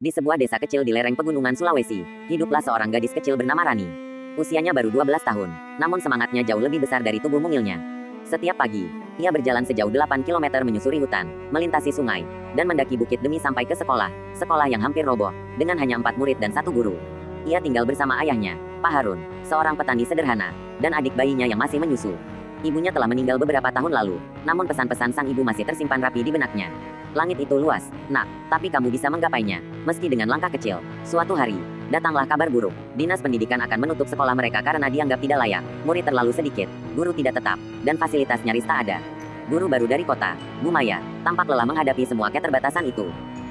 Di sebuah desa kecil di lereng pegunungan Sulawesi, hiduplah seorang gadis kecil bernama Rani. Usianya baru 12 tahun, namun semangatnya jauh lebih besar dari tubuh mungilnya. Setiap pagi, ia berjalan sejauh 8 kilometer menyusuri hutan, melintasi sungai, dan mendaki bukit demi sampai ke sekolah yang hampir roboh, dengan hanya 4 murid dan 1 guru. Ia tinggal bersama ayahnya, Pak Harun, seorang petani sederhana, dan adik bayinya yang masih menyusu. Ibunya telah meninggal beberapa tahun lalu, namun pesan-pesan sang ibu masih tersimpan rapi di benaknya. Langit itu luas, nak, tapi kamu bisa menggapainya, meski dengan langkah kecil. Suatu hari, datanglah kabar buruk. Dinas pendidikan akan menutup sekolah mereka karena dianggap tidak layak, murid terlalu sedikit, guru tidak tetap, dan fasilitas nyaris tak ada. Guru baru dari kota, Bu Maya, tampak lelah menghadapi semua keterbatasan itu.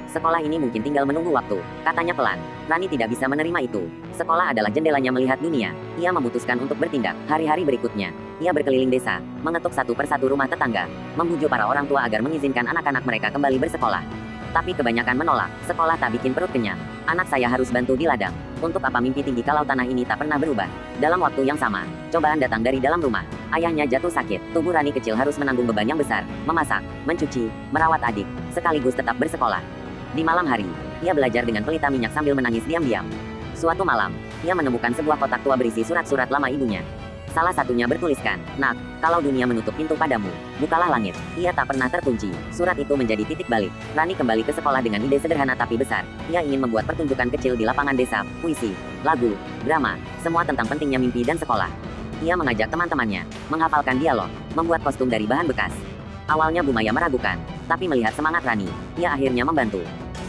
Sekolah ini mungkin tinggal menunggu waktu, katanya pelan. Rani tidak bisa menerima itu. Sekolah adalah jendelanya melihat dunia. Ia memutuskan untuk bertindak. Hari-hari berikutnya, ia berkeliling desa, mengetuk satu persatu rumah tetangga, membujuk para orang tua agar mengizinkan anak-anak mereka kembali bersekolah. Tapi kebanyakan menolak, sekolah tak bikin perut kenyang. Anak saya harus bantu di ladang. Untuk apa mimpi tinggi kalau tanah ini tak pernah berubah? Dalam waktu yang sama, cobaan datang dari dalam rumah. Ayahnya jatuh sakit, tubuh Rani kecil harus menanggung beban yang besar, memasak, mencuci, merawat adik, sekaligus tetap bersekolah. Di malam hari, ia belajar dengan pelita minyak sambil menangis diam-diam. Suatu malam, ia menemukan sebuah kotak tua berisi surat-surat lama ibunya. Salah satunya bertuliskan, "Nak, kalau dunia menutup pintu padamu, bukalah langit." Ia tak pernah terkunci. Surat itu menjadi titik balik. Rani kembali ke sekolah dengan ide sederhana tapi besar. Ia ingin membuat pertunjukan kecil di lapangan desa, puisi, lagu, drama, semua tentang pentingnya mimpi dan sekolah. Ia mengajak teman-temannya, menghafalkan dialog, membuat kostum dari bahan bekas. Awalnya Bu Maya meragukan, tapi melihat semangat Rani, ia akhirnya membantu.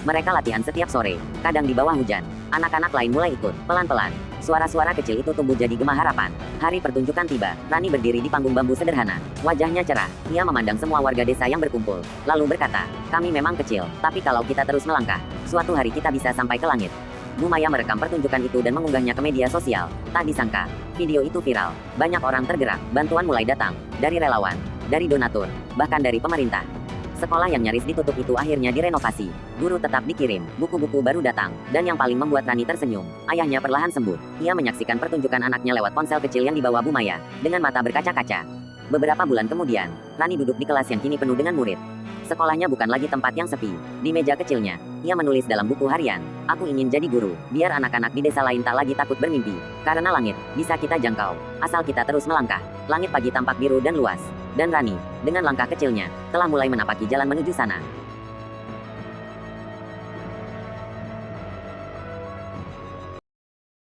Mereka latihan setiap sore, kadang di bawah hujan. Anak-anak lain mulai ikut, pelan-pelan. Suara-suara kecil itu tumbuh jadi gema harapan. Hari pertunjukan tiba, Rani berdiri di panggung bambu sederhana. Wajahnya cerah, ia memandang semua warga desa yang berkumpul. Lalu berkata, "Kami memang kecil, tapi kalau kita terus melangkah, suatu hari kita bisa sampai ke langit." Bu Maya merekam pertunjukan itu dan mengunggahnya ke media sosial. Tak disangka, video itu viral. Banyak orang tergerak, bantuan mulai datang. Dari relawan, dari donatur, bahkan dari pemerintah. Sekolah yang nyaris ditutup itu akhirnya direnovasi. Guru tetap dikirim, buku-buku baru datang, dan yang paling membuat Rani tersenyum, ayahnya perlahan sembuh. Ia menyaksikan pertunjukan anaknya lewat ponsel kecil yang dibawa Bu Maya, dengan mata berkaca-kaca. Beberapa bulan kemudian, Rani duduk di kelas yang kini penuh dengan murid. Sekolahnya bukan lagi tempat yang sepi. Di meja kecilnya, ia menulis dalam buku harian, "Aku ingin jadi guru, biar anak-anak di desa lain tak lagi takut bermimpi. Karena langit, bisa kita jangkau, asal kita terus melangkah." Langit pagi tampak biru dan luas. Dan Rani, dengan langkah kecilnya, telah mulai menapaki jalan menuju sana.